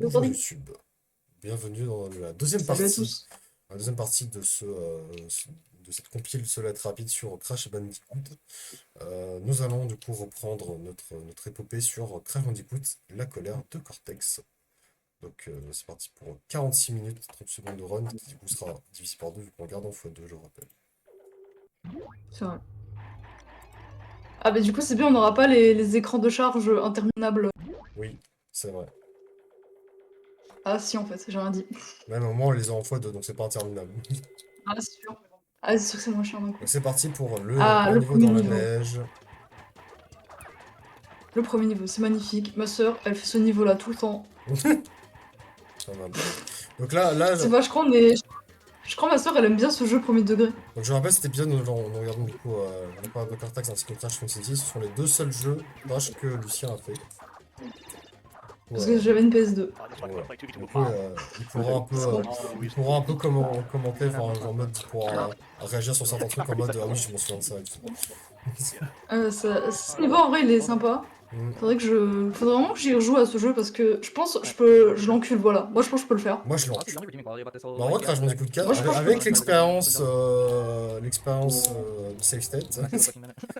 Bonjour YouTube, bienvenue dans Salut à tous. la deuxième partie de de cette compile se lettre rapide sur Crash Bandicoot. Nous allons du coup reprendre notre épopée sur Crash Bandicoot, la colère de Cortex. Donc c'est parti pour 46 minutes, 30 secondes de run, qui du coup sera divisé par 2 vu qu'on regarde en x2, je rappelle. C'est vrai. Ah bah du coup c'est bien, on n'aura pas les écrans de charge interminables. Oui, c'est vrai. Ah si en fait, j'ai rien dit. Même au moment on les a en x2, donc c'est pas interminable. Ah c'est sûr. Ah c'est sûr que c'est moins cher d'un coup. Donc c'est parti pour Ah un le niveau premier dans la niveau. neige. Le premier niveau, c'est magnifique. Ma sœur, elle fait ce niveau-là tout le temps. Pas mal. Donc là, C'est pas, je crois, mais je crois ma sœur elle aime bien ce jeu premier degré. donc je rappelle cet épisode, nous regardons du coup la part de Cortex ainsi que Crash Team City. Ce sont les deux seuls jeux Crash que Lucien a fait. Parce que Ouais, j'avais une PS2. ouais. Du coup, il pourra un peu commenter, enfin, en mode, il pourra réagir sur certains trucs en mode ah oui, je m'en souviens de ça et tout. Ce niveau en vrai il est sympa. Mm. Faudrait vraiment que j'y rejoue à ce jeu parce que je pense je l'encule, voilà. Moi je pense que je peux le faire. Moi, je lance. Bah, en vrai, Crash Bandicoot 4, Moi je pense que je peux le avec faire. l'expérience du save state,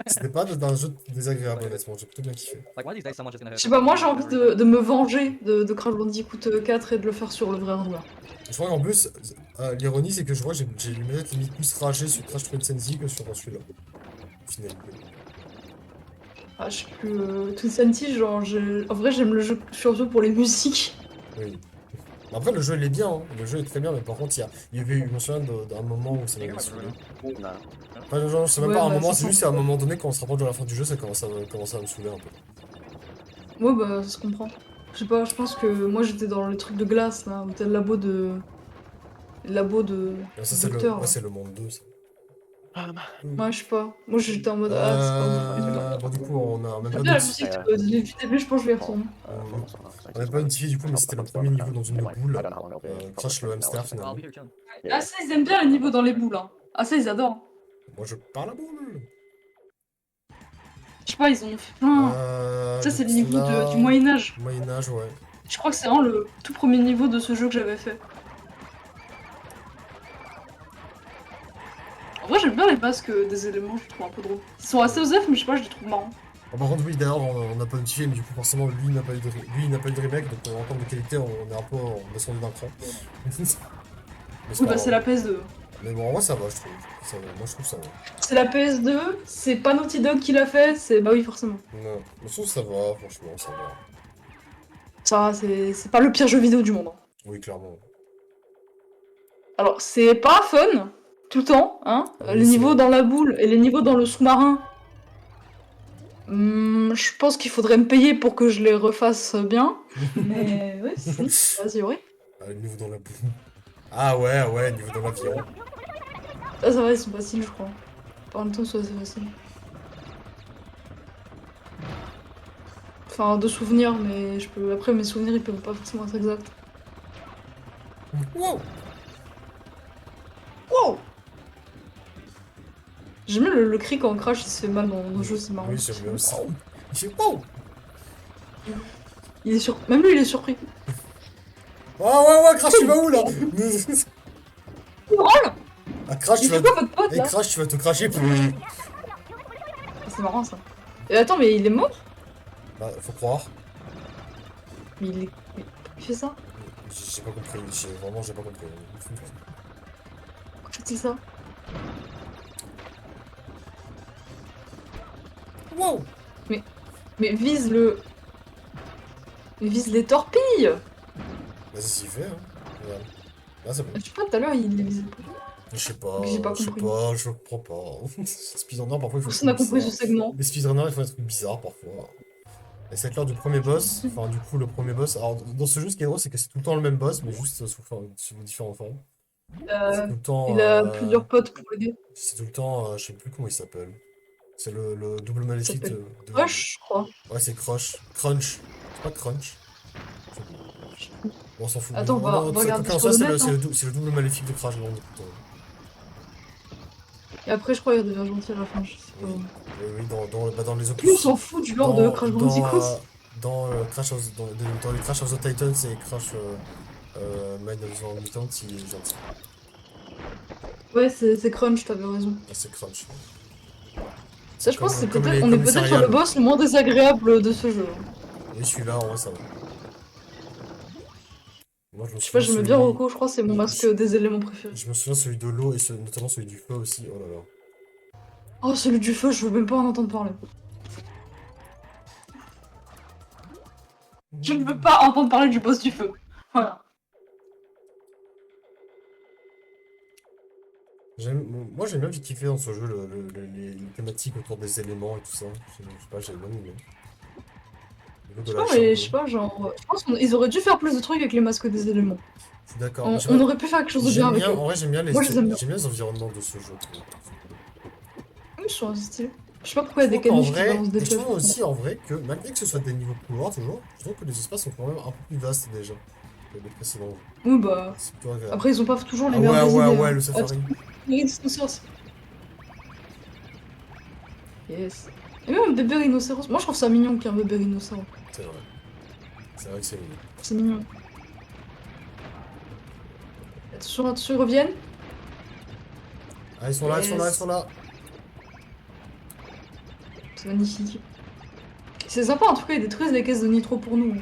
c'était pas d'un jeu désagréable, honnêtement. J'ai plutôt bien kiffé. Je sais pas, moi j'ai envie de me venger de Crash Bandicoot 4 et de le faire sur le vrai hardware. Je crois qu'en plus, l'ironie, c'est que je vois, j'ai limite plus ragé sur Crash Team Sensi que sur celui-là. Au final. Ah, je sais plus. Twin Sanity, genre, en vrai, j'aime le jeu surtout pour les musiques. Oui. Après, le jeu, il est bien, hein. Le jeu est très bien, mais par contre, il y avait eu, je me souviens d'un moment où ça m'avait saoulé. Enfin, genre, c'est même Ouais, pas un bah, moment, ça c'est sent. juste à un moment donné, quand on se rapproche de la fin du jeu, ça commence à me saouler un peu. Ouais, bah, ça se comprend. Je sais pas, je pense que moi j'étais dans les trucs de glace, là, où t'as le labo de. Le labo de. Et ça, Du docteur, ouais, là. c'est le monde 2, ça. Ouais, je sais pas. Moi j'étais en mode, ah, c'est pas ouf. Bon, du coup, on a même J'aime pas bien la notifié. musique du début, je pense que je vais y retourner. On n'a pas notifié, du coup, mais c'était le premier niveau dans une boule. Crash le hamster, finalement. Ah, ça, ils aiment bien les niveaux dans les boules, hein. Ah, ça, ils adorent. Moi, je parle à boule. Je sais pas, ils en ont fait plein. Ça, c'est Donc les niveaux du là, Moyen-Âge. Moyen-Âge, ouais. Je crois que c'est vraiment le tout premier niveau de ce jeu que j'avais fait. En vrai, j'aime bien les masques des éléments, je les trouve un peu drôles. Ils sont assez osef, mais je sais pas, je les trouve marrants. Ah, par contre, oui, d'ailleurs, on n'a pas notifié, mais du coup, forcément, lui, il n'a pas eu de remake, donc en termes de qualité, on est un peu descendu d'un cran. Mais c'est Oui, pas bah c'est grave. la PS2. Mais bon, en vrai, ça va, je trouve. Ça va. Moi, je trouve ça va. C'est la PS2, c'est pas Naughty Dog qui l'a fait, c'est. Bah oui, forcément. Non, je trouve que ça va, franchement, ça va. Ça, c'est pas le pire jeu vidéo du monde, hein. Oui, clairement. Alors, c'est pas fun, tout le temps, hein. Oui, Les c'est niveaux vrai. dans la boule et les niveaux dans le sous-marin. Je pense qu'il faudrait me payer pour que je les refasse bien. Mais oui, si, vas-y, oui. Ah, le niveau dans la boue. Ah ouais, ouais, niveau dans l'avion. Ah, ça va, ils sont faciles, je crois. Par même temps, c'est assez facile. Enfin, de souvenirs, mais je peux. Après, mes souvenirs, ils peuvent pas forcément être exacts. Wow! Wow! J'aime bien le cri quand on crash, il se fait mal dans nos jeux, c'est marrant. Oui, j'aime bien aussi. Il fait wow! Il est Même lui, il est surpris. Oh ouais, ouais, Crash, tu vas où là? Oh, Ah, Crash, il fait quoi votre pote Eh, là? Crash, tu vas te cracher. Ah, c'est marrant ça. Et attends, mais il est mort? Bah, faut croire. Mais il est. Mais il fait ça? J'ai pas compris. Vraiment, j'ai pas compris. Pourquoi fait-il ça? Wow! Mais. Mais vise le. Mais vise les torpilles! Vas-y, s'y fait, hein. Regarde. Là, c'est bon. Je sais pas, tout à l'heure, il les visait pas. J'ai pas Je sais compris. pas, je comprends pas. Speedrunner, parfois, il faut des Personne trucs n'a compris ce bizarres. segment. Les speedrunners, ils font des trucs bizarres, parfois. Et c'est l'heure du premier boss. Enfin, du coup, le premier boss. Alors, dans ce jeu, ce qui est drôle, c'est que c'est tout le temps le même boss, mais juste sous différentes formes. C'est Euh, tout le temps. il a plusieurs potes pour l'aider. C'est tout le temps. Je sais plus comment il s'appelle. C'est le double Il maléfique s'appelle de- Rush, je crois. Ouais, c'est Crush. Crunch. C'est pas Crunch. Je sais plus. Bon, on s'en fout. Attends, On on va quoi regarder qu'il en sur soit, le net, hein. c'est le double maléfique de Crash Land. Et après, je crois qu'il devient gentil à la fin, je sais pas. Oui. Oui, oui, dans les Lui, on opus. s'en fout du lore de Crash Dans Bandicoot. dans, dans les Crash of the Titans et Crash Mind of the Mutant, il est gentil. Ouais, c'est Crunch, t'avais raison. Ah, c'est Crunch. Ça, C'est je pense que c'est comme peut-être, les, on est comme les peut-être sur le céréales. boss le moins désagréable de ce jeu. Oui, celui-là, en vrai, ça va. Moi, je me Je sais pas, souviens j'aimais bien celui. Rocco, je crois que c'est mon masque des éléments préférés. Je me souviens celui de l'eau et notamment celui du feu aussi. Oh là là. Oh, celui du feu, je veux même pas en entendre parler. Je ne veux pas entendre parler du boss du feu. Voilà. Moi, j'aime bien kiffer dans ce jeu les thématiques autour des éléments et tout ça. Je sais pas, j'ai bien aimé. Le jeu Je de sais la pas, mais je jungle. sais pas, genre, je pense qu'ils auraient dû faire plus de trucs avec les masques des éléments. Je suis d'accord. Mais On, je sais on pas, aurait pu faire quelque chose de bien j'aime avec bien, eux. en vrai, Moi, je les aime bien. j'aime bien les environnements de ce jeu. Ils sont assez stylés. Je sais pas pourquoi Je il y a des trouve qu'en caniches qui vrai, balancent des et je flèches. trouve aussi en vrai que malgré que ce soit des niveaux couloirs toujours, je trouve que les espaces sont quand même un peu plus vastes déjà que les précédents jeux. Oui, bah. C'est plutôt agréable. Après, ils ont pas toujours les Ah ouais, meilleures des ouais, idées, ouais, hein. le Attends, safari. les rhinocéros. Yes. Et même un bébé rhinocéros. Moi, je trouve ça mignon qu'il y ait un bébé rhinocéros. C'est vrai. C'est vrai que c'est mignon. C'est mignon. Attention, attention, ils reviennent. Ah, ils sont là, ils sont là, ils sont Yes. là. C'est magnifique. C'est sympa, en tout cas, ils détruisent les caisses de nitro pour nous. Ouais,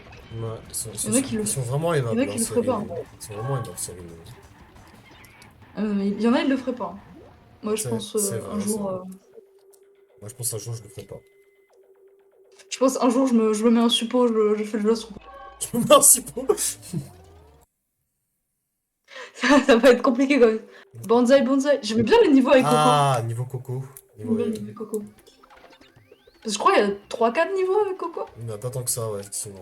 Il y en a qui le, ils sont vraiment il y en a aimables, hein, qui le feraient pas, hein. Ils sont vraiment aimables, ces Rhinos. Il y en a, ils le feraient pas, hein. Moi, je pense C'est un vrai, c'est jour. vrai. Moi, je pense un jour, je le ferai pas. Je pense un jour, je me mets un suppôt, je fais le jeu sur. Je me remercie pas. Ça va être compliqué quand même. Banzai, Banzai. J'aimais bien les niveaux avec Coco. Ah, niveau coco. J'aime bien les niveaux avec Coco. Parce que je crois qu'il y a 3-4 niveaux avec Coco. Il n'y en a pas tant que ça, ouais, effectivement.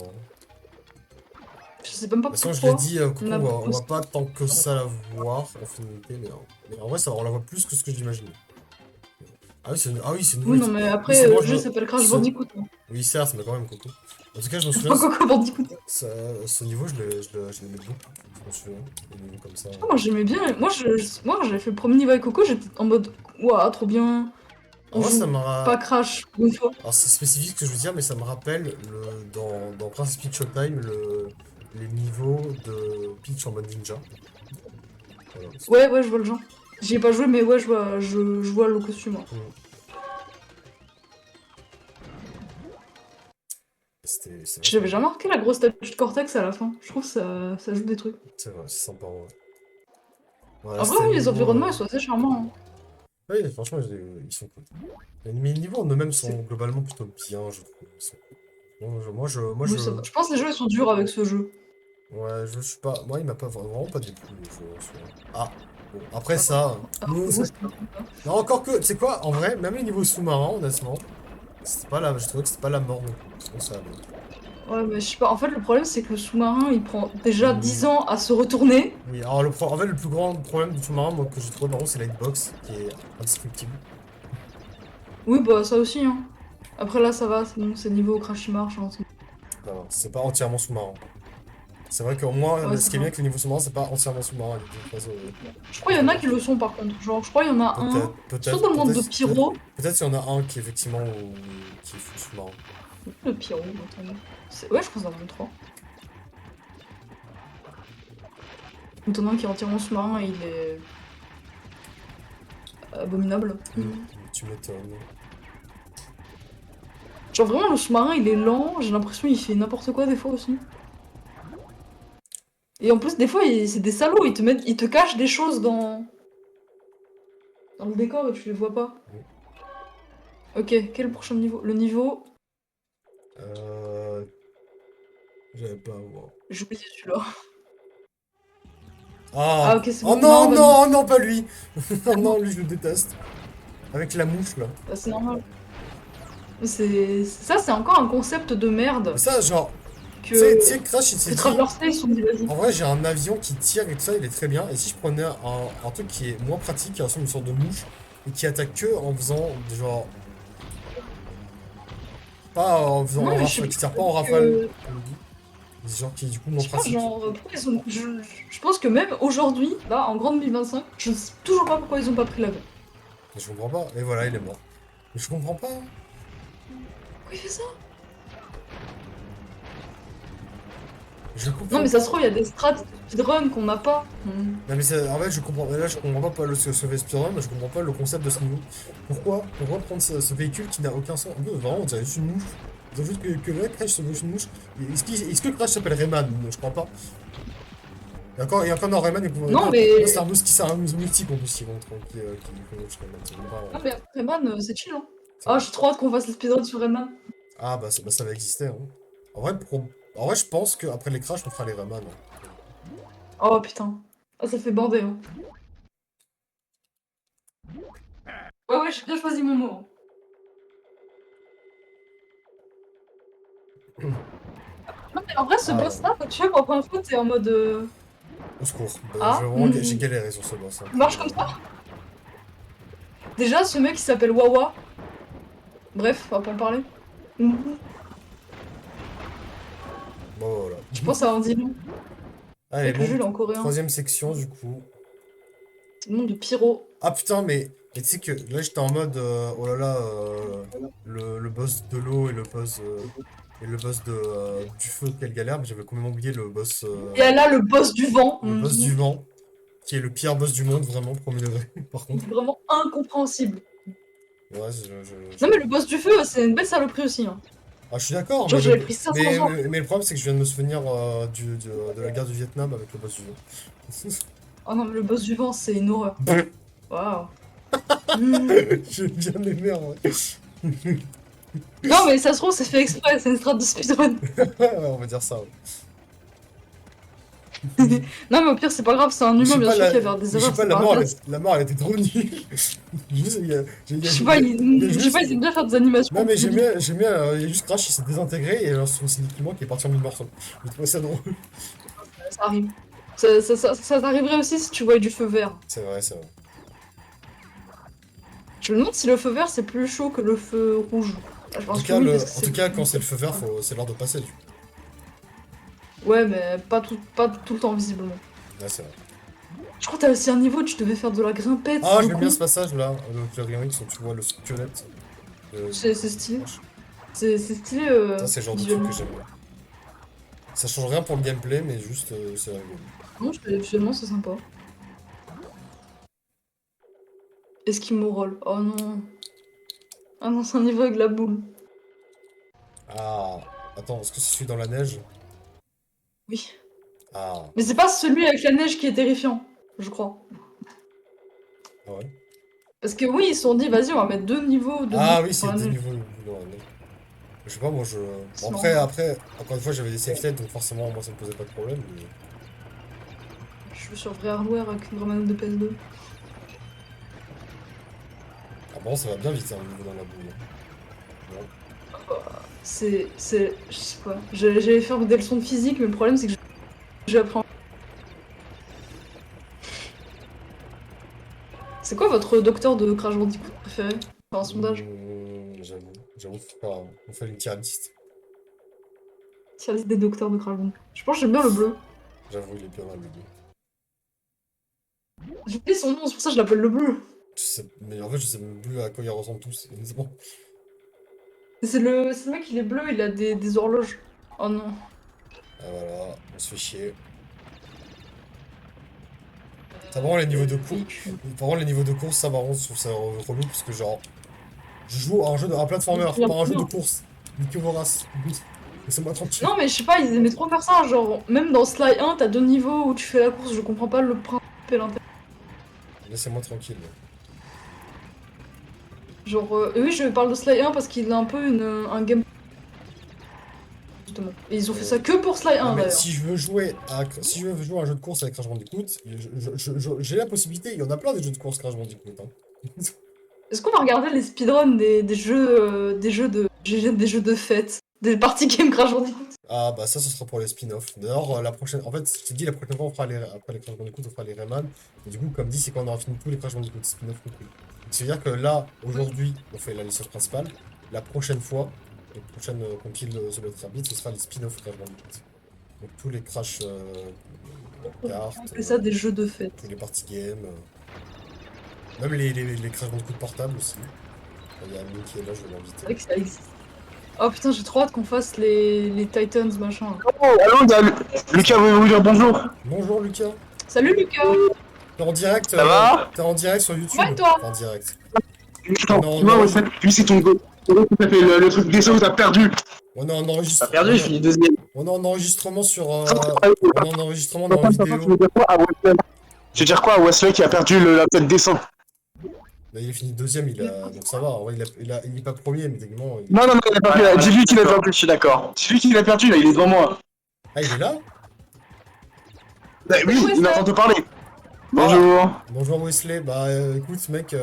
Je sais même De pas toute façon, je l'ai pourquoi. dit, Il y Coco, en a on beaucoup. va pas tant que ça la voir en finalité, mais en vrai, ça, on la voit plus que ce que j'imaginais. Ah oui, c'est nouveau. Oui, non, mais Oui, après, c'est bon, le jeu s'appelle Crash ce... Bandicoot, hein. Oui, certes, mais quand même, Coco. En tout cas, je me souviens, Pas Coco Bandicoot. ce niveau, je l'aimais beaucoup. Je me souviens, des niveaux comme ça. Ah, moi, j'aimais bien. Moi, quand j'avais fait le premier niveau avec Coco, j'étais en mode, ouah, trop bien. En On vrai, ça joue m'a... pas Crash une fois. Alors, c'est spécifique ce que je veux dire, mais ça me rappelle dans Princess Peach Showtime les niveaux de Peach en mode ninja. Voilà. Ouais, ouais, je vois le genre. J'y ai pas joué, mais ouais, je vois le costume, hein. Mm. C'est J'avais vachement jamais bien. remarqué la grosse statue de Cortex à la fin. Je trouve que ça joue des trucs. C'est vrai, c'est sympa, ouais. Voilà, En vrai, c'était le oui, les niveau. environnements, ils sont assez charmants, hein. Oui, franchement, ils sont cool. Mais les niveaux en eux-mêmes C'est... sont globalement plutôt bien, je trouve. Oui, ça va. Je pense que les jeux, ils sont durs avec ce jeu. Ouais, je suis pas. Moi, il m'a pas vraiment pas déplu le jeu en soi. Ah, bon, après Ah, ça. le gros, c'était un peu pas. Non, encore que, tu sais quoi, en vrai, même les niveaux sous-marins, honnêtement, c'était pas la. Je trouvais que c'était pas la mort non plus. Je pense que ça allait. Ouais, mais je sais pas. En fait, le problème, c'est que le sous-marin, il prend déjà 10 Oui. ans à se retourner. Oui, alors en fait, le plus grand problème du sous-marin, moi, que j'ai trouvé, par contre, c'est la hitbox, qui est indestructible. Oui, bah, ça aussi, hein. Après, là, ça va, c'est bon, c'est niveau Crash qui marche, hein. Enfin, c'est pas entièrement sous-marin. C'est vrai qu'au moins, Ouais, ce ça qui est va. bien avec les niveaux sous-marins, c'est pas entièrement sous-marin. Il y a des phases, Je crois qu'il y phases en a qui aléatoires. le sont, par contre. Genre, je crois qu'il y en a un, soit dans le monde de Peut-être, Pyro. peut-être qu'il y en a un qui, effectivement, qui est full sous-marin. Le Pyro, attends. Ouais, je pense dans le monde 3. T'en as un qui est entièrement sous-marin et il est abominable. Tu m'étonnes. Genre vraiment le sous-marin il est lent, j'ai l'impression il fait n'importe quoi des fois aussi. Et en plus des fois c'est des salauds, ils te cachent des choses dans le décor et tu les vois pas. Mm. Ok, quel est le prochain niveau? Le niveau... Euh... J'avais pas à voir. J'ai oublié celui-là. Ah! Ah ok c'est Oh bon, non non, bah non. non, non, pas lui! Oh non, lui, je le déteste. Avec la mouche, là. Bah, c'est normal. Ça c'est encore un concept de Mais merde ça, genre, que, tu sais, Crash, il s'est que dit, Traveler Space ils se sont dit vas-y. en vrai, j'ai un avion qui tire et tout ça, il est très bien. Et si je prenais un truc qui est moins pratique, qui ressemble à une sorte de mouche, et qui attaque que en faisant, genre, pas en faisant Non en mais je sais rafale, pas, qui tire pas en rafale, que... comme on dit. Genre, qui est du coup Je moins sais pas, pratique. genre, pourquoi ils ont... je pense que même aujourd'hui, là, en grande 2025, je sais toujours pas pourquoi ils ont pas pris l'avion. Mais je comprends pas. Et voilà, il est mort. Mais je comprends pas. Pourquoi il fait ça? Je Non, comprends mais ça se pas. trouve, il y a des strats de speedrun qu'on n'a pas. Non mais en fait je comprends, là je comprends pas ce speedrun, mais je comprends pas le concept de ce niveau. Pourquoi prendre ce véhicule qui n'a aucun sens? En fait, vraiment on dirait juste une mouche. On dirait juste que là Crash c'est juste une mouche. Est-ce que Crash s'appelle Rayman? Je crois pas. Et encore dans Rayman, Non, là mais. c'est un mousse qui sert un mousse multiple en plus qui montre qui mouche Rayman. C'est même pas. Non, mais Rayman, c'est chill, hein. C'est Ah, vrai. j'ai trop hâte qu'on fasse le speedrun sur Rayman. Ah bah, ça va exister, hein. En vrai, en vrai je pense qu'après les Crash on fera les Rayman, hein. Oh putain. Ah, ça fait bander, hein. Ouais, ouais, j'ai bien choisi mon mot, hein. Non, mais en vrai, ce Ah, boss-là, quand tu fais pour la première fois, t'es en mode. au secours. Bah, Ah, j'ai galéré sur ce boss, hein, il marche comme ça. Déjà, ce mec, il s'appelle Wawa. Bref, on va pas en parler. Bon voilà. Je pense à un dit long. C'est Allez, vrai que le bon, jeu, il est en coréen. troisième section du coup. C'est le nom de Pyro. Ah putain, mais tu sais que là j'étais en mode oh là là, le boss de l'eau et le boss du feu, quelle galère, mais j'avais complètement oublié Et elle a le boss du vent. le boss du vent, qui est le pire boss du monde, vraiment, premier degré, par contre. C'est vraiment incompréhensible. Ouais, Non, mais le boss du feu, c'est une belle saloperie aussi, hein. Ah, je suis d'accord, Genre, j'avais pris 500 ans. mais le problème c'est que je viens de me souvenir de la guerre du Vietnam avec le boss du vent. Oh non, mais le boss du vent, c'est une horreur. Waouh. Hmm. J'ai bien aimé en vrai. Non, mais ça se trouve, c'est fait exprès, c'est une strat de speedrun. Ouais, on va dire ça. Ouais. Non, mais au pire, c'est pas grave, c'est un Mais je humain, sais bien pas, sûr qu'il va faire des je sais erreurs, pas, c'est pas grave. la mort, elle était trop nulle. Juste, Je sais pas, il y a je sais pas, juste... ils aiment bien faire des animations. Non mais j'aime bien, il y a juste Crash qui s'est désintégré et alors c'est Nicky qui est parti en mille morceaux. J'ai trouvé ça drôle. Ça arrive. Ça t'arriverait aussi si tu voyais du feu vert. C'est vrai, c'est vrai. Je me demande si le feu vert c'est plus chaud que le feu rouge. Ah, je pense que oui, parce que En c'est tout cas, plus. quand c'est le feu vert, c'est l'heure de passer, du coup. Ouais, mais pas tout le temps visiblement. Ouais, c'est vrai. Je crois que t'as aussi un niveau où tu devais faire de la grimpette, Ah, le j'aime bien con. ce passage-là, le Remix où tu vois le squelette C'est de stylé. Crash. C'est stylé Ça, c'est le genre de truc que visuellement. j'aime bien. Ça change rien pour le gameplay, mais juste, c'est rigolo. Non, visuellement c'est sympa. Esquimau roll. Oh non. Ah non, c'est un niveau avec la boule. Ah, attends, est-ce que c'est celui dans la neige? Oui. Ah, Mais c'est pas celui avec la neige qui est terrifiant, je crois. ah ouais. Parce que oui, ils se sont dit, vas-y, on va mettre deux niveaux de boule Ah oui, dans c'est la deux neige. niveaux dans la neige. Je sais pas, moi je. Bon, C'est marrant. encore une fois, j'avais des save states, donc forcément, moi ça me posait pas de problème. Mais... Je suis sur vrai hardware avec une vraie manette de PS2. Ah bon, ça va bien vite, hein, le niveau dans la boule. Bon. Je sais pas. J'allais faire des leçons de physique, mais le problème c'est que j'apprends. C'est quoi votre docteur de Crash Bandicoot préféré? Enfin, un sondage. J'avoue, on fait une tier list. Sur la liste des docteurs de Crash Bandicoot. Je pense que j'aime bien le bleu. J'avoue, il est bien mal le deux. J'ai oublié son nom, c'est pour ça que je l'appelle le bleu. Mais en fait, je sais même plus à quoi ils ressemblent tous, honnêtement. C'est le mec, il est bleu, il a des horloges. Oh non. Ah voilà, on se fait chier. Ça, vraiment, les niveaux de course. Véhicule. Par contre, les niveaux de course, ça, par contre, je trouve ça relou parce que, genre, je joue à un platformer, Je pas un jeu de bien. course. Nique vorace. Laissez-moi tranquille. Non, mais je sais pas, ils aimaient trop faire ça. Genre, même dans Sly 1, t'as deux niveaux où tu fais la course. Je comprends pas le principe et l'intérêt. Laissez-moi tranquille. Genre, et oui, je parle de Sly 1 parce qu'il a un peu un game. Justement. Et ils ont fait ça que pour Sly Non 1 mais d'ailleurs. si je veux jouer à un jeu de course avec Crash Bandicoot, j'ai la possibilité, il y en a plein des jeux de course Crash Bandicoot, hein. Est-ce qu'on va regarder les speedruns des jeux de fête, des parties game Crash Bandicoot? Ah bah ça ce sera pour les spin-offs. D'ailleurs la prochaine, en fait je t'ai dit la prochaine fois après les Crash Bandicoot on fera les Rayman. Et du coup comme dit c'est quand on aura fini tous les Crash Bandicoot spin-off compris. C'est-à-dire que là aujourd'hui on fait la licence principale, la prochaine fois, la prochaine compile The Let's Rabbit ce sera les spin-offs Crash Bandicoot. Donc tous les Crash On cartes, fait ça des jeux de tous fête. les party games, même les Crash Bandicoot portables aussi. Il y a Amine qui est là, je vais C'est l'inviter. vrai que ça existe. Oh putain, j'ai trop hâte qu'on fasse les Titans machin. Oh, allô, il y a Lucas veut vous dire bonjour. Bonjour Lucas. Salut Lucas! Ça va? T'es en direct sur Ouais, YouTube. toi? Enfin, en direct. Attends, Non, tu vois, non, ouais, lui c'est ton go. Ça fait le truc des sauts, t'as perdu. on est en T'as enregistrement. perdu, je finis deuxième. On est en enregistrement sur. On est en enregistrement dans la Tu vidéo. veux dire quoi à Wesley? Tu veux dire quoi à Wesley qui a perdu la tête descente? Là, il est fini deuxième, donc ça va. En vrai, il est pas premier, mais techniquement. Non, non, non, il a perdu. Dis-lui qu'il a perdu, je suis d'accord. Dis-lui qu'il a perdu, là, il est devant moi. Ah, il est là? Bah, oui, Wesley. il entend te parler. Bonjour. Bonjour Wesley. Bah, écoute, mec,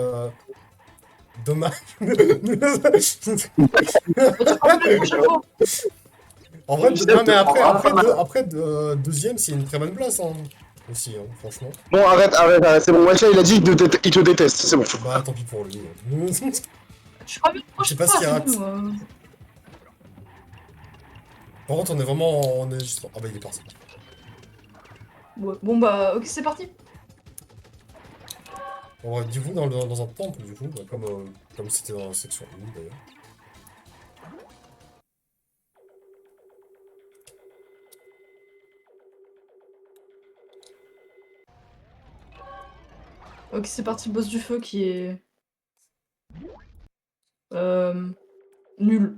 dommage. En vrai, non, mais après deuxième, c'est une très bonne place, hein. Aussi, hein, franchement. Bon, arrête, c'est bon. Wesley, il a dit qu'il te déteste, c'est bon. Bah, tant pis pour lui. Je suis pas bien Je sais pas ce qu'il rate. c'est bon, Par contre, on est vraiment en enregistrement. Ah bah, il est parti. ouais. Bon bah, ok, c'est parti. On va du coup dans un temple, du coup, bah, comme c'était dans la section 1 d'ailleurs. Ok, c'est parti, boss du feu qui est... Nul.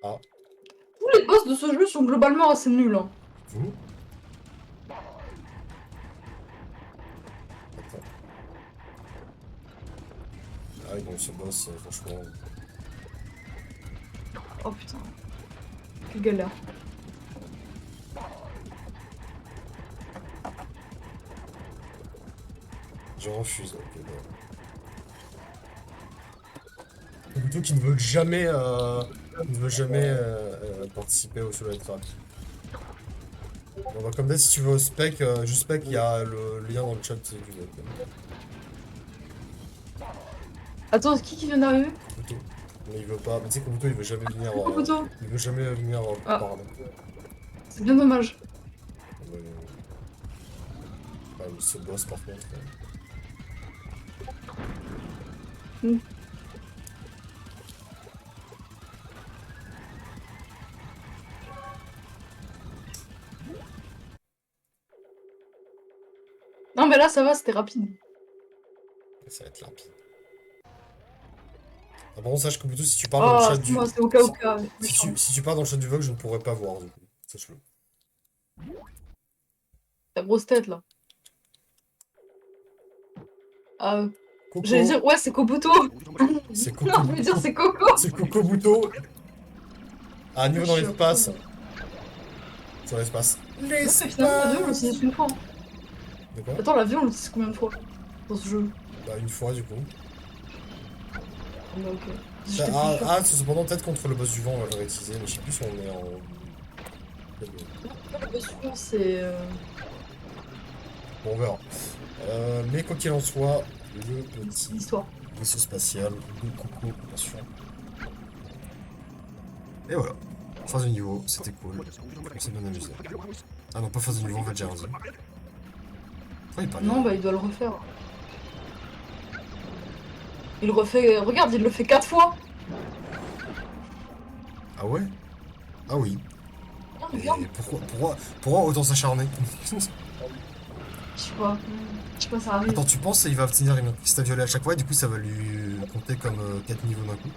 Ah. Tous les boss de ce jeu sont globalement assez nuls, hein. Vous? Attends. Ah oui, donc ce boss, franchement... Oh putain. Quelle galère. Je refuse. Ok, bon. Plutôt qui ne veulent jamais, participer au solo trap. Bon, bah, comme d'hab, si tu veux au spec, juste spec, il y a le lien dans le chat du web. Attends, qui vient d'arriver? Kobuto. Mais il veut pas. Mais tu sais, Kobuto, il veut jamais venir. Kobuto. Il veut jamais venir Ah. parler. C'est bien dommage. Ouais, ce boss, par contre. Mm. Non mais là ça va, c'était rapide. Ça va être rapide. Ah, par contre, sache que Kobuto, si tu pars dans le Oh, chat c'est du. moi, c'est au cas au cas. Si tu pars dans le chat du Vogue, je ne pourrais pas voir, du coup. Sache-le. Ta grosse tête là. Ah, Coco. j'allais dire, ouais, c'est Kobuto. C'est Non, Coco. je veux dire, c'est Coco. C'est Kokobuto. Ah, niveau dans Je suis l'espace. un peu- Sur l'espace. Ouais, mais finalement, l'avion, on l'utilise qu'une fois. De quoi? Attends, l'avion, on l'utilise combien de fois dans ce jeu? Bah, une fois, du coup. Ah, bah, ok. J'étais Cependant, peut-être contre le boss du vent, on va le réutiliser, mais je sais plus si on est en. Le boss suivant, c'est... Bon, on verra. Mais quoi qu'il en soit, le petit l'histoire. vaisseau spatial de Coco, attention. Et voilà. Phase de niveau, c'était cool. On s'est bien amusé. Ah non, pas phase de niveau, en fait, j'ai rien dit. Pourquoi il parle Non, bah, il doit le refaire. Il le refait... Regarde, il le fait 4 fois. Ah ouais? Ah oui. Non, Et regarde. pourquoi autant s'acharner? Je sais pas. Je sais pas, ça arrive. Attends, tu penses qu'il va obtenir une piste à violet à chaque fois et du coup ça va lui compter comme 4 niveaux d'un coup?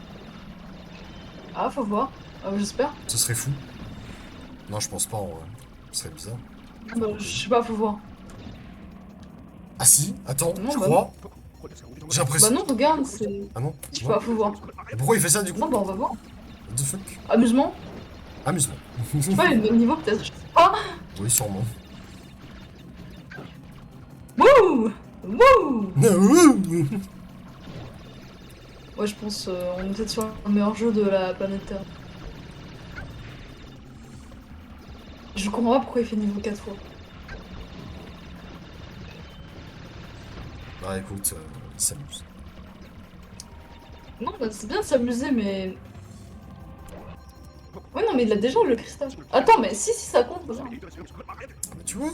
Ah, faut voir. Ah, j'espère. Ce serait fou. Non, je pense pas en vrai. Ce serait bizarre. Bah, je sais pas, faut voir. Ah si, attends, Non, je bah crois. J'ai Bah l'impression. non, regarde, c'est... Ah non? Je sais Non. pas, faut voir. Et pourquoi il fait ça du coup? Non, bah on va voir. What the fuck? Amusement. Amusement. Je sais pas, il y a le même niveau peut-être. Je sais pas. Oui, sûrement. Wouh. Wouh. Ouais, Ouais, je pense on est peut-être sur le meilleur jeu de la planète Terre. Je comprends pas pourquoi il fait niveau 4 fois. Bah écoute, il s'amuse. Non, bah c'est bien de s'amuser, mais... Ouais, non, mais il a déjà le cristal. Attends, mais si, ça compte, regarde. Ah bah tu vois.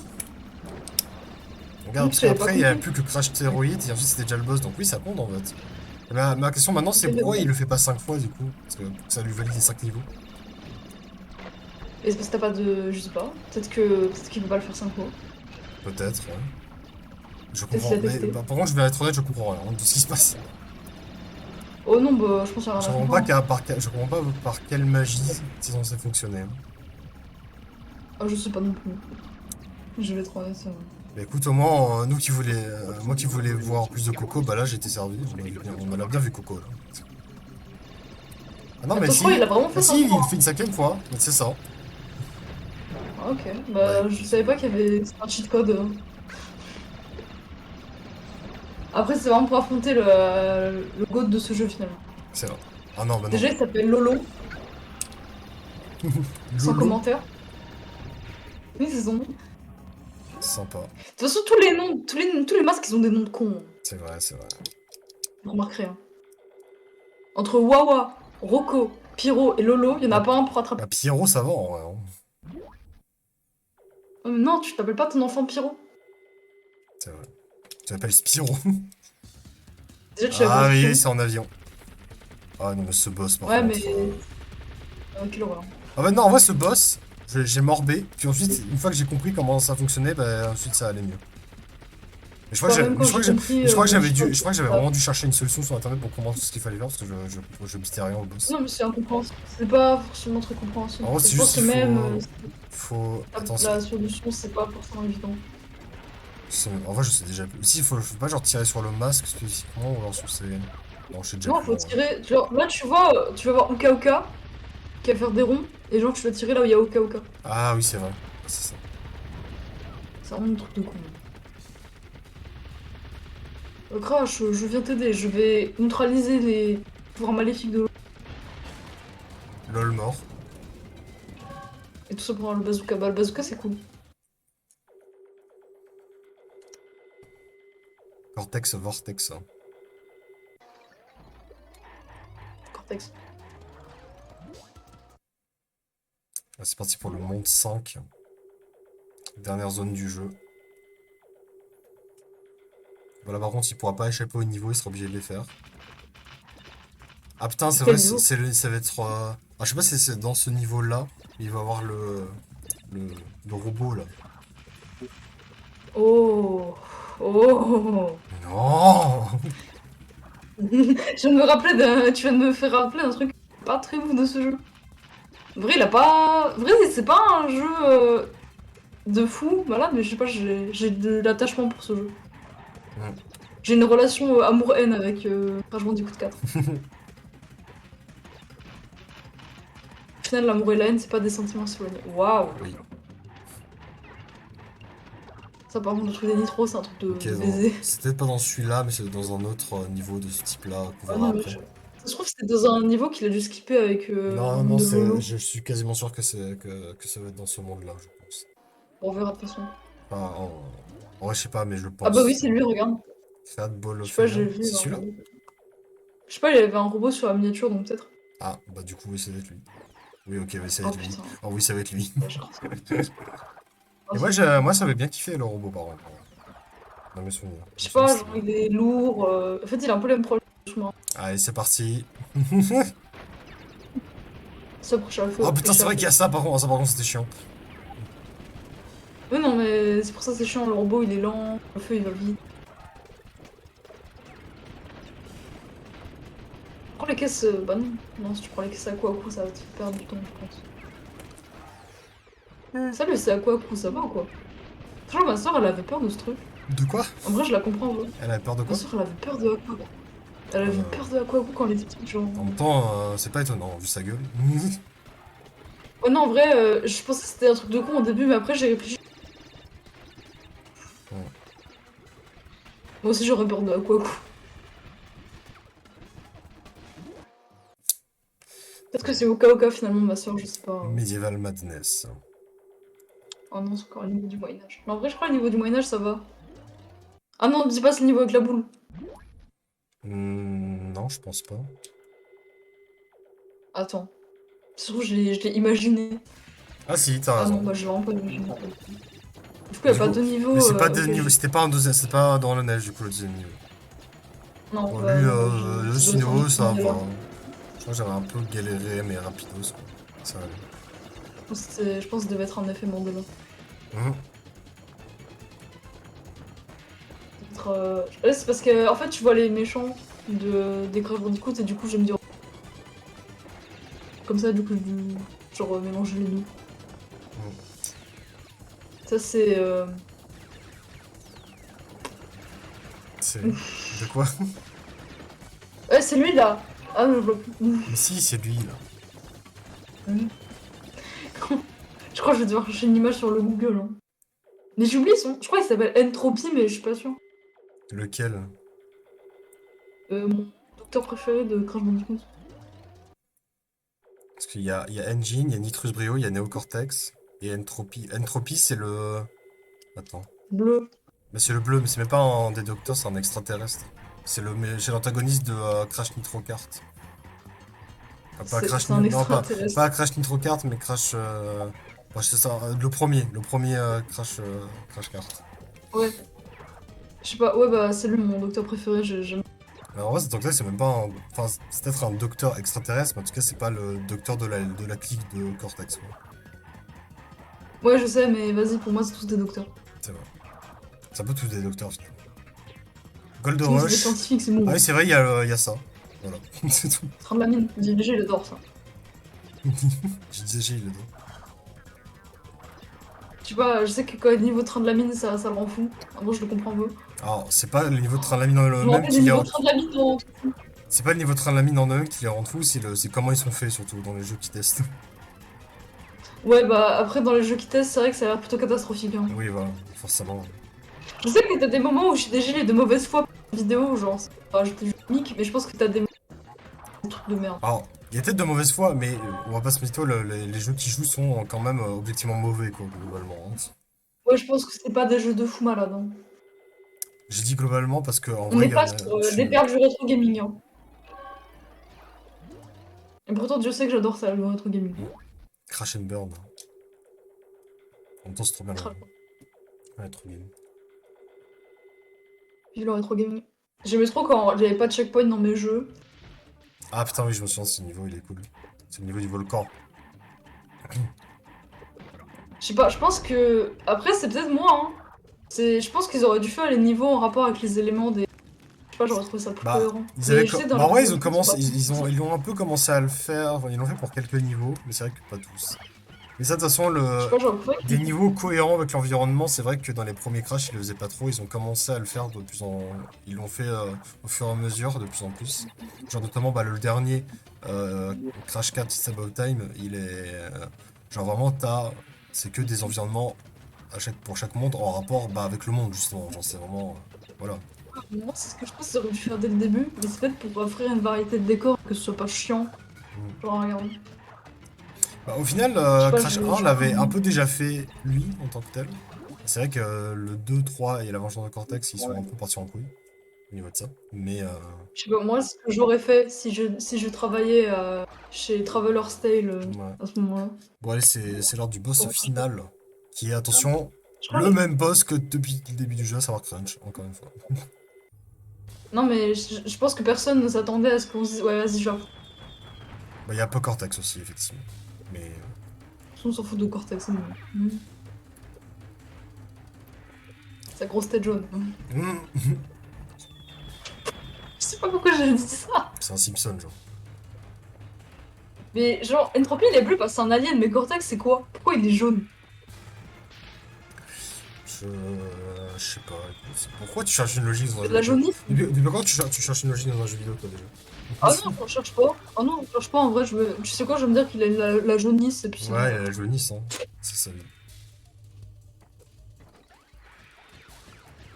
Regarde, parce j'avais pas qu'après il n'y a compris. plus que Crash Théroïde et ensuite c'était déjà le boss, donc oui ça compte en fait. Ma question maintenant, c'est Ok, pourquoi mais il le fait pas 5 fois du coup? Parce que ça lui valide les 5 niveaux. est-ce que t'as pas de. Je sais pas. Peut-être qu'il peut pas le faire 5 fois. Peut-être, ouais. Je Peut-être qu'il comprends. a Mais testé. bah, par contre, je vais être honnête, je comprends rien de ce qui se passe. Oh non, bah je pense qu'il y a Je rien à comprends pas, comprendre. je comprends pas par quelle magie c'est censé fonctionner, hein. Ah, je sais pas non plus. Je vais être honnête. Mais écoute, au moins, moi qui voulais voir plus de Coco, bah là j'ai été servi. On a bien vu Coco là. Ah non, mais Attends, je crois qu'il si, a vraiment bah fait 5 si, il fois. fait une 5e fois. Mais c'est ça. Ah, ok. Bah Bah, je écoute, savais pas qu'il y avait un cheat code. Après, c'est vraiment pour affronter le GOAT de ce jeu finalement. c'est vrai. Ah non, bah non. Déjà, il s'appelle Lolo, sans Lolo, commentaire. Oui, c'est son nom. De sympa. toute façon, tous les noms, tous les masques, ils ont des noms de cons. C'est vrai, c'est vrai. Vous remarquerez. Hein. Entre Wawa, Rocco, Pyro et Lolo, il y en a Bah, pas un pour attraper. bah Pierrot, ça va en vrai, hein. Non, tu t'appelles pas ton enfant Pyro. C'est vrai. Tu t'appelles Spyro. Déjà, tu l'appelles Ah oui, Spirou. c'est en avion. Ah non, mais ce boss par Ouais, mais. contre. Quelle horreur. Ah bah non, en vrai, ce boss, j'ai morbé. Puis ensuite, une fois que j'ai compris comment ça fonctionnait, bah ensuite ça allait mieux. Mais je crois que Bah, même quand j'ai compris, je sais pas, je crois que j'avais ça- vraiment dû chercher une solution sur internet pour comprendre ce qu'il fallait faire parce que je me rien au boss. Non, mais c'est incompréhensible. C'est pas forcément très compréhensible. En gros, Et c'est je juste pense que qu'il même faut, attends, la solution, c'est pas forcément évident. en vrai, je sais déjà plus. Ici, faut pas genre tirer sur le masque spécifiquement ou alors sur ses, non, je sais déjà Non, plus faut en vrai. tirer. Genre, là, tu vas voir Uka Uka qui va faire des ronds, et genre, tu vas tirer là où il y a Uka Uka. Ah oui, c'est vrai. C'est ça. C'est vraiment un truc de con. Crash, je viens t'aider. Je vais neutraliser les pouvoirs maléfiques de l'eau. LOL mort. Et tout ça pour avoir le bazooka. Bah, le bazooka, c'est cool. Cortex Vortex, hein. Cortex. Ah, c'est parti pour le monde 5. Dernière zone du jeu. Voilà, par contre, il pourra pas échapper au niveau, il sera obligé de les faire. Ah putain, c'est vrai, Quel niveau? ça va être. Ah, je sais pas si c'est dans ce niveau-là, il va avoir le, le robot là. Oh. Oh. Non! Je viens de me rappeler d'un. Tu viens de me faire rappeler un truc pas très ouf de ce jeu. En vrai, il a pas. En vrai, c'est pas un jeu de fou, malade, mais je sais pas, j'ai de l'attachement pour ce jeu. Hmm. J'ai une relation amour-haine avec Crash Bandicoot 4. Au final, l'amour et la haine, c'est pas des sentiments éloignés. Waouh! Oui. Ça, par contre, le truc des nitros, c'est un truc Ok, de baiser. c'est peut-être pas dans celui-là, mais c'est dans un autre niveau de ce type-là qu'on Ah verra non, mais après. ça se trouve, c'était dans un niveau qu'il a dû skipper avec le Non, monde non, de Lolo. je suis quasiment sûr que que ça va être dans ce monde-là, je pense. On verra de toute façon. Enfin, en vrai, je sais pas, mais je Ah bah oui, pense. c'est lui, regarde. Fat Ball Je sais of pas, j'ai Helium, vu. c'est celui-là? Je sais pas, il y avait un robot sur la miniature, donc peut-être. Ah, bah du coup, oui, ça va être lui. Oui, ok, oui, ça va Oh être lui. putain, Oh oui, ça va être lui. ouais, je crois. Ah, Et c'est moi, fou. moi, ça avait bien kiffé le robot, par contre. Dans mes souvenirs. Je sais Je me pas, souviens, genre, c'était bien. il est lourd. En fait, il a un peu les mêmes problèmes que le chemin. Allez, c'est parti. S'approcher à feu, Oh putain, c'est vrai qu'il y a ça, par contre. Ah, ça, par contre, c'était chiant. Oui, non, mais c'est pour ça que c'est chiant. Le robot, il est lent. Le feu, il va vite. Prends les caisses. Bah non. Non, si tu prends les caisses à quoi à coup, ça va te faire perdre du temps, je pense. Ça, le c'est à quoi à coup, ça va ou quoi? Franchement, ma soeur, elle avait peur de ce truc. De quoi? En vrai, je la comprends, ouais. Elle avait peur de Ma quoi? soeur, elle avait peur de Aqua. Elle avait Euh, peur de Aqua quand elle était petite, genre. En même temps, c'est pas étonnant, vu sa gueule. Ouais, non, en vrai, je pensais que c'était un truc de con au début, mais après, j'ai réfléchi. Ouais. Moi aussi, j'aurais peur de Aqua. Peut-être que c'est Oka Oka finalement, ma soeur, je sais pas. Medieval Madness. Oh non, c'est encore le niveau du Moyen-Âge. Mais en vrai, je crois que le niveau du Moyen-Âge, ça va. Ah non, dis pas c'est le niveau avec la boule. Non, je pense pas. Attends. Surtout, je l'ai imaginé. Ah si, t'as Ah non, raison. bah j'ai vraiment pas imaginé. Du coup, il Mais y a du pas coup, deux niveaux mais c'est pas deux auxquels niveaux, j'ai. c'était pas un deuxième, c'était pas dans la neige du coup le deuxième niveau. Non, Bon, bah, lui, non, le ça doit être Sinnoh, ça un va. dialogue. Je crois que j'avais un peu galéré, mais rapidos, quoi. Ça allait. Je pense que ça devait être un effet Mandela. Mhm. Peut-être, ouais, c'est parce que, en fait, tu vois les méchants des Crash Bandicoot et du coup, je me dis. Comme ça, du coup, genre mélanger les deux. Mhm. Ça, c'est. C'est... De quoi? Ouais, c'est lui là! Ah non, je vois plus. Mais si, c'est lui, là. Je crois que je vais devoir chercher une image sur le Google. Hein. Mais j'ai oublié son. Je crois qu'il s'appelle Entropy, mais je suis pas sûre. Lequel? Mon docteur préféré de Crash Bandicoot. Parce qu'il y a Engine, il y a Nitrus Brio, il y a Neocortex et Entropy. Entropy, c'est le... Attends. Bleu. Mais c'est le bleu, mais c'est même pas un des docteurs, c'est un extraterrestre. C'est l'antagoniste de Crash Nitro Kart. Enfin, pas Crash C'est un Non, pas extraterrestre. Crash Nitro Kart, mais Crash... ouais, c'est ça, le premier Crash, Crash Kart. Ouais. Je sais pas, ouais, bah c'est lui mon docteur préféré. J'aime. Alors en vrai, ce docteur, c'est même pas un... Enfin, c'est peut-être un docteur extraterrestre, mais en tout cas, c'est pas le docteur de la clique de Cortex, quoi. Ouais, je sais, mais vas-y, pour moi, c'est tous des docteurs. C'est vrai. C'est un peu tous des docteurs, finalement. Gold Sinon, c'est des Rush. scientifiques, c'est Ah bon. oui, c'est vrai, il y a ça. Voilà, c'est tout. Train de la mine. DBG, il adore ça. Je disais, j'ai le dos. Je sais pas, je sais que quand il est niveau train de la mine, ça le rend fou. Moi, je le comprends un peu. Alors, c'est pas le niveau de train de la mine en Je me eux-mêmes rappelle des qui les niveaux rend... train de la mine dans. C'est pas le niveau de train de la mine en eux-mêmes qui les rend fous, c'est comment ils sont faits, surtout, dans les jeux qui testent. Ouais, bah après, dans les jeux qui testent, c'est vrai que ça a l'air plutôt catastrophique. Hein. Oui, voilà, forcément. Je sais que t'as des moments où j'ai des gilets de mauvaise foi pour les vidéos, genre, j'étais juste mic, mais je pense que t'as des trucs de merde. Alors, il y a peut-être de mauvaise foi, mais on va pas se mytho, les jeux qui jouent sont quand même objectivement mauvais, quoi, globalement. Hein. Ouais, je pense que c'est pas des jeux de fou malade. Hein. J'ai dit globalement parce que en On vrai, n'est il y en pas a. sur des perles du rétro gaming. Hein. Et pourtant, Dieu sait que j'adore ça, le rétro gaming. Crash and Burn. En même temps, c'est trop bien. Crash. Ouais, trop bien. Vive le rétro gaming. J'aimais trop quand j'avais pas de checkpoint dans mes jeux. Ah putain, oui, je me souviens, ce niveau, il est cool. C'est le niveau du volcan. Je sais pas, je pense que. Après, c'est peut-être moi, hein. Je pense qu'ils auraient dû faire les niveaux en rapport avec les éléments des. Je sais pas, j'aurais trouvé ça plus Bah, cohérent. ils avaient. Mais je sais, dans Bah, les ouais, jeux, ils ont commencé. c'est pas- Ils ont un peu commencé à le faire. Enfin, ils l'ont fait pour quelques niveaux, mais c'est vrai que pas tous. Mais ça, de toute façon, Je sais pas, j'aurais trouvé des niveaux cohérents avec l'environnement, c'est vrai que dans les premiers Crash, ils le faisaient pas trop. Ils ont commencé à le faire de plus en. Ils l'ont fait au fur et à mesure, de plus en plus. Genre, notamment, bah, le dernier, Crash 4 It's About Time, il est. Genre, vraiment, c'est que des environnements pour chaque monde en rapport bah, avec le monde, justement. Genre, c'est vraiment. Voilà. Moi, c'est ce que je pense qu'ils auraient dû faire dès le début, mais c'est peut-être pour offrir une variété de décors, que ce soit pas chiant. Mm. Genre, regarde. Bah, au final, Je sais pas, Crash 1 l'avait un peu déjà fait, lui, en tant que tel. C'est vrai que le 2, 3 et la vengeance de Cortex, ils sont un peu partis en couille au niveau de ça. Mais Je sais pas, moi, ce que j'aurais fait si je travaillais chez Traveler's Tale ouais. à ce moment-là. Bon, allez, c'est l'heure du boss final. Qui est, attention, Je crois le même boss que depuis le début du jeu, à savoir Crunch, encore une fois. Non, mais je pense que personne ne s'attendait à ce qu'on se dise, ouais, vas-y, genre, Bah, il y a un peu Cortex aussi, effectivement. Mais. on s'en fout de Cortex, c'est bon. Sa grosse tête jaune. Je sais pas pourquoi j'ai dit ça. C'est un Simpson, genre. Mais genre, Entropy, il est bleu parce que c'est un alien, mais Cortex, c'est quoi? Pourquoi il est jaune? Je sais pas. Écoute, pourquoi tu cherches une logique dans un C'est jeu de la vidéo? jaunisse? Depuis quand tu cherches une logique dans un jeu vidéo, toi, déjà? Ah non, je cherche pas. Ah non, je cherche pas, en vrai, tu sais quoi, je vais me dire qu'il a la jaunisse, et puis c'est Ouais, bon. il a la jaunisse, hein. C'est ça.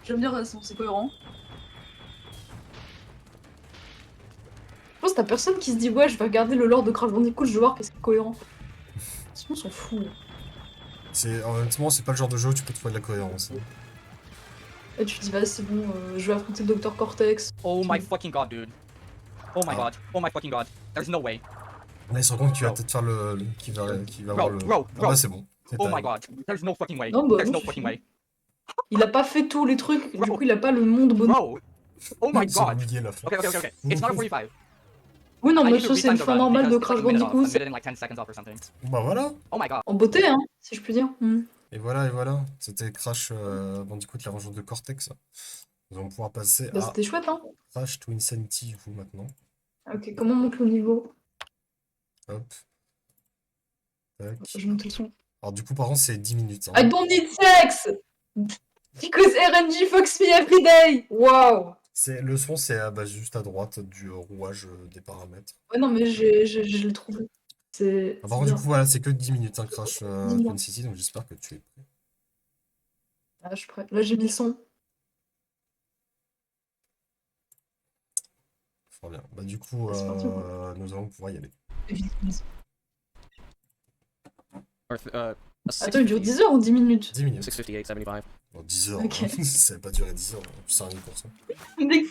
Je vais me dire, c'est cohérent. Je pense que t'as personne qui se dit, ouais, je vais regarder le lore de Crash Bandicoot, je vais voir qu'est-ce qui est cohérent. Sinon, on s'en fout. Honnêtement, c'est pas le genre de jeu où tu peux trouver de la cohérence. Hein. Et tu te dis, vas-y, c'est bon, je vais affronter le Dr Cortex. Oh my fucking god, dude. Oh my Ah. god. Oh my fucking god. There's no way. Là, il se rend compte qu'il va Bro. peut-être faire qui va Bro, avoir le. bro, Ah bro. bah, c'est bon. C'est Oh time. my god. There's no fucking way. Non, bah, There's non, no fucking way. Il a pas fait tous les trucs, du coup, il a pas le monde bon. Bro, Oh my C'est god. mouillé la fin. Okay. It's not a 45. Oui, non, I mais need ça, to c'est une retime the fin run normale de because Crash it's like a Bandicoot. minute and like 10 seconds off or something. Bah voilà. Oh my god. En beauté, hein, si je puis dire. Et voilà. C'était Crash Bandicoot, la revanche de Cortex. Nous allons pouvoir passer Bah, à c'était chouette, hein. Crash to Insanity, du coup, maintenant. Ok, comment on monte le niveau? Hop. Tac. Je monte le son. Alors, du coup, par contre, c'est 10 minutes. I don't need sex! Because RNG fucks me every day! Wow! Le son, c'est bah, juste à droite du rouage des paramètres. Ouais, non, mais je l'ai trouvé. C'est Par contre, bien. du coup, voilà, c'est que 10 minutes, hein, Crash Dis-moi. Twin City, donc j'espère que tu es prêt. Ah, je suis prête. Là, j'ai mis le son. Fort bien. Bah, du coup, C'est parti, nous allons pouvoir y aller. Attends, il dure 10 heures ou 10 minutes? 10 minutes. 658.75. Bon, 10 heures, Ok. hein. Ça va pas durer 10 heures, hein. C'est un 1%. Des-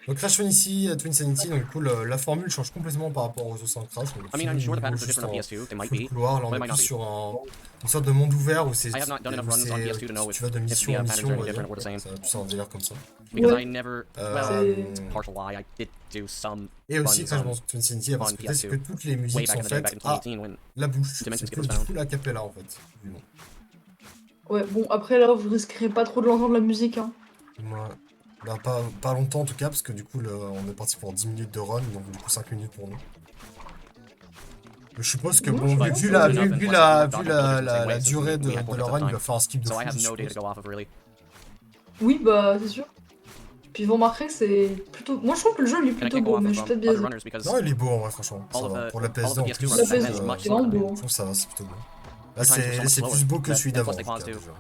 Donc Crash Twin Sanity, donc du coup la formule change complètement par rapport aux autres Crash. Donc, I mean, I'm sure the niveau patterns are juste different on en PS2. They might full be. couloir, là on but est they might plus not be. sur une sorte de monde ouvert où c'est I have not done enough runs on PS2 to know tu vas de if mission the en patterns mission, are on va different dire. or the same. Ça va plus un délire comme ça. Because Ouais. I never. Euh, Well, partial lie. I did do some Et aussi runs Crash on Twin Sanity a on particularité, c'est que PS2. toutes les way musiques back sont in the day, back faites in à 2018 when la bouche. Dimension C'est Skip que was du found. full a cappella en fait. Du nom. Ouais, bon, après, là, vous risquerez pas trop de l'entendre la musique, hein. Ouais. Bah, pas longtemps en tout cas, parce que du coup on est parti pour 10 minutes de run, donc du coup 5 minutes pour nous. Je suppose que Non, bon, je vu, pense vu que la, c'est vu, enough, vu and la, plus, vu I la, can la, look la at the durée same way, so de we leur had run, plenty il va of faire un skip de So fou, I have je no data to suppose. go off of really. Oui, bah, c'est sûr. Puis vous remarquerez que c'est plutôt. Moi, je trouve que le jeu il est And I plutôt can't go beau, off mais of je suis peut-être other biaisée. runners because Non, il est beau en vrai, franchement, ça all of va. the Pour la all of PSD the en PS2 plus, runs La back then PS2, is much c'est vraiment slower. beau. je trouve que ça va, c'est plutôt beau. Là, The times were so much c'est slower. plus beau que And celui plus d'avant, en they tout paused cas, too. déjà.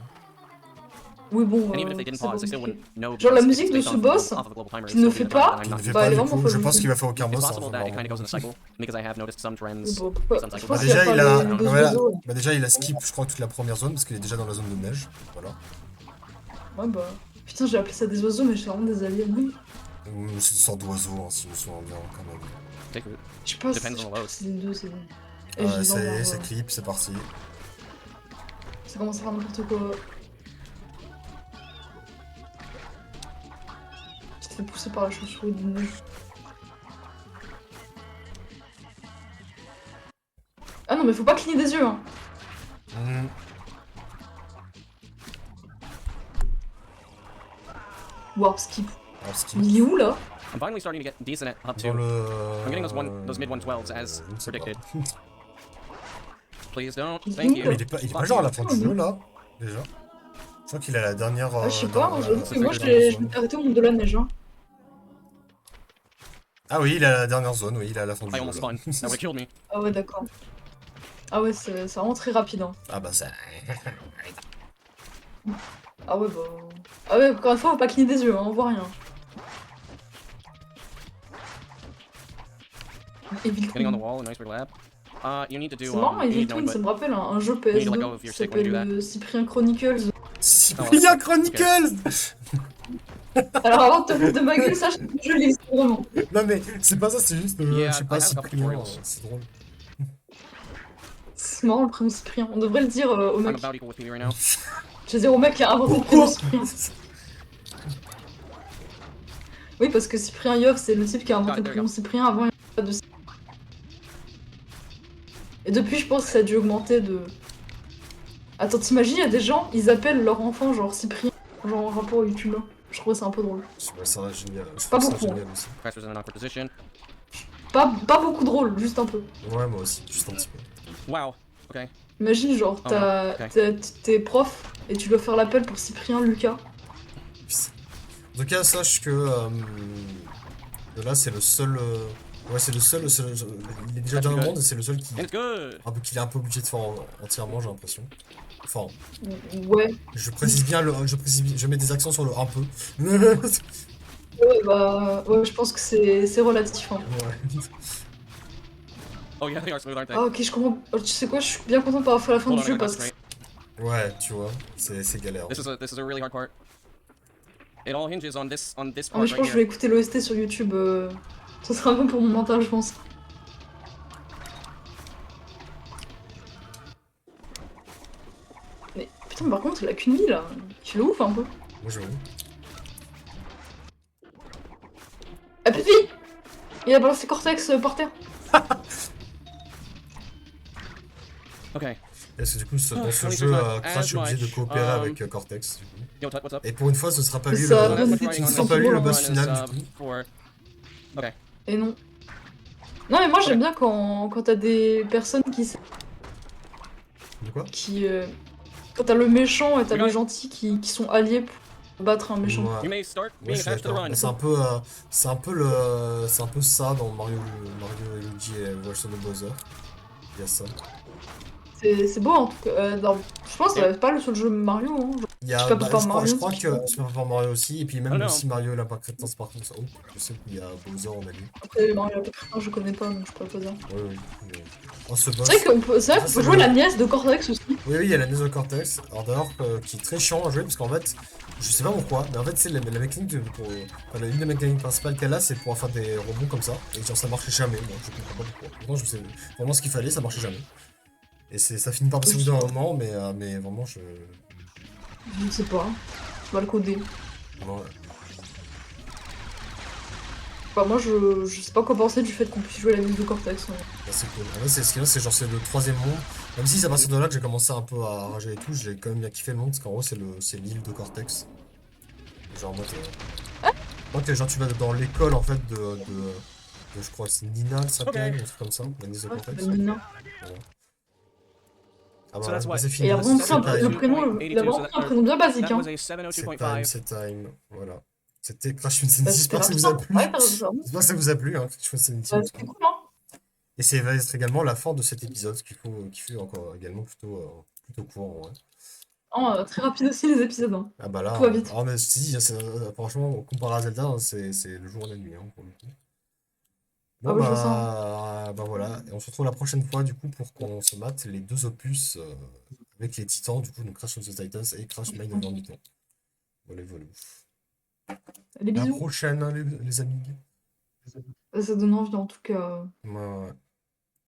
Oui, bon, And even if they didn't c'est pause, they still compliqué. wouldn't know Genre, la because musique it's de based ce off boss, of a global timer. qui ne It's fait still being pas, done, Qui and ne I'm fait not. bah, pas elle est du vraiment coup, je folle. pense qu'il va faire aucun It's boss, hein, possible that it kind of goes in a cycle because I have noticed some trends. Bon, based on je cycle pense based. qu'il y a déjà, pas il a, les deux voilà. oiseaux. Bah, déjà, il a skip, je crois, toute la première zone, parce qu'il est déjà dans la zone de neige. Voilà. Ouais, bah. Putain, j'ai appelé ça des oiseaux, mais c'est vraiment des aliens. Oui. C'est une sorte d'oiseau, hein, si je me souviens bien, quand même. Take it. Je sais pas si Depends on the load. c'est les deux, c'est. Ah Et ouais, je les envoie, c'est ouais. clip, c'est parti. Ça commence à faire n'importe quoi. Tu te fais pousser par la chauve-souris du nez. Ah non, mais faut pas cligner des yeux, hein. Hmm. Warp skip. Alors, skip. Il est où là? I'm finally starting to get decent at up Dans to. le... I'm getting those mid 112s as je ne sais pas. predicted. Please don't. Mais Thank you. Mais il est pas genre à la fin du jeu, là, déjà. Je crois qu'il a la dernière... Ah, je sais pas, dans j'avoue la- que moi je dernière l'ai zone. arrêté au monde de la neige, hein. Ah oui, il a la dernière zone, oui, il est à la fin du I jeu. almost là. spun. That would have killed me. Ah ouais, d'accord. Ah ouais, c'est vraiment très rapide, hein. Ah bah ça... Ah ouais, bah. Ah ouais, encore une fois, faut pas cligner des yeux, hein, on voit rien. Evil Getting on the Twin. wall, nice big lap. You need to C'est do. marrant, You Evil need to know Twin, it, ça but me rappelle un jeu need to let go PS2 of qui your stick when you do s'appelle Cyprien Chronicles. Cyprien Chronicles. Alors avant de te foutre de ma gueule, sache que je l'ai, vraiment. Non mais c'est pas ça, c'est juste, Yeah, je sais pas, I have a couple Cyprien, tutorials. c'est drôle. C'est marrant le prénom Cyprien, on devrait le dire au I'm mec. about equal with PB right now. Je veux dire au mec qui a inventé le prénom Cyprien. Oui, parce que Cyprien Yov, c'est le type qui a inventé Ah, le there you prénom Cyprien, avant il n'y avait pas de Cyprien. Et depuis, je pense que ça a dû augmenter de... Attends, t'imagines, il y a des gens, ils appellent leur enfant genre Cyprien, genre en rapport au youtubeur. Je trouve ça un peu drôle. Je trouve ça génial, je Pas trouve ça beaucoup, génial aussi. Pressure's in an awkward position. Pas beaucoup drôle, juste un peu. Ouais, moi aussi, juste un petit peu. Wow. Okay. Imagine, genre, Oh non, ok. t'es prof et tu dois faire l'appel pour Cyprien Lucas. En tout cas, sache que là, c'est le seul... Ouais, c'est le seul, il est déjà dans le monde et c'est le seul qui... And it's good. qu'il est un peu obligé de faire entièrement, j'ai l'impression. Enfin, Ouais. je précise bien je mets des accents sur le un peu. Ouais, bah, ouais, je pense que c'est relatif. Hein. Ouais. Oh yeah, they are smooth, aren't they? Ah, ok, je comprends. Tu sais quoi, je suis bien content d'avoir fait la fin Hold du on, I jeu gotta parce que. concentrate. Ouais, tu vois, c'est galère. This is a really hard part. It all hinges on this Ah, mais part je pense right que je vais here. écouter l'OST sur YouTube. Ça sera bon pour mon mental, je pense. Mais putain, par contre, il a qu'une vie là. Tu le ouf un peu. Moi, je Ah Pipi! Il a balancé Cortex par terre. Okay. Parce que du coup, dans ce At least jeu, there's not Crash est as obligé de much, coopérer avec Cortex. Du coup. Yo, what's up? Et pour une fois, ce sera pas Mais lui ça le, donne des Writing ce on ne this sera pas lui le hein. boss run is, final du coup. for... Okay. Et non. Non mais moi j'aime bien quand t'as des personnes De quoi? quand t'as le méchant et t'as We got le it. gentil qui sont alliés pour battre un méchant. Ouais. You may start Ouais, being je suis attached to the d'accord. run. Mais c'est un peu ça dans Mario et Luigi et Versus de Bowser. Il y a ça. C'est beau en tout cas. Je pense que c'est pas le seul jeu Mario. Hein. Il y a, Super Paper je Mario, crois c'est que Super Paper Mario aussi, et puis même Ah non. aussi Mario et Lapin Crétin, c'est par contre ça. Oh, je sais qu'il y a Bowser en allié. Après Mario je connais pas donc je peux pas dire. Oui, oui. Oh, ce boss. C'est vrai qu'on peut Ça, c'est jouer le- la nièce de Cortex aussi. Oui, oui, il y a la Neo Cortex. Alors d'ailleurs, qui est très chiant à jouer parce qu'en fait, je sais pas pourquoi, mais en fait, c'est la mécanique une des mécaniques principales qu'elle a, c'est pour faire des rebonds comme ça. Et genre, ça marchait jamais. Moi, je comprends pas pourquoi. Pourtant, je sais vraiment ce qu'il fallait, ça marchait jamais. Et ça finit par passer au bout d'un moment, mais vraiment, Je ne sais pas. Mal codé. vraiment, Enfin, moi je sais pas quoi penser du fait qu'on puisse jouer la nièce de Cortex. bah, c'est cool. En fait, c'est ce qu'il y a, c'est genre, c'est le troisième monde. Même si c'est à partir de là que j'ai commencé un peu à rager et tout, j'ai quand même bien kiffé le monde, parce qu'en gros, c'est l'île de Cortex. Genre, en mode. Moi, genre, tu vas dans l'école, en fait, je crois que c'est Nina, elle s'appelle, ou un truc comme ça, la nièce de Cortex. Nina. Ah So bah, that's bah, what- c'est Et fini. il a vraiment C'est pris le time. prénom, il a vraiment pris un prénom bien basique. That Hein. was a C'est time, 702.5. c'est time. Voilà. C'était Crash Bandicoot. Bah, J'espère que ça c'était vous a rapide, plu. hein. Ouais, t'as raison. J'espère que ça vous a plu, hein, Crash Bandicoot. Bah, c'était cool, hein. Et c'est va être également la fin de cet épisode, qui fut encore également plutôt court, en vrai. Oh, très rapide aussi les épisodes. Hein. Ah bah là, Tout va vite. ah mais si, franchement, comparé à Zelda, hein, c'est le jour et la nuit, hein, pour le coup. Bon Ah ouais, je vois ça. bah voilà, et on se retrouve la prochaine fois du coup pour qu'on se mate les deux opus avec les titans, du coup, donc Crash of the Titans et Crash Mind of Newton. Voilà, voilà. Les À la bisous. prochaine, hein, les amis. Ça donne envie en tout cas. Ouais, ouais.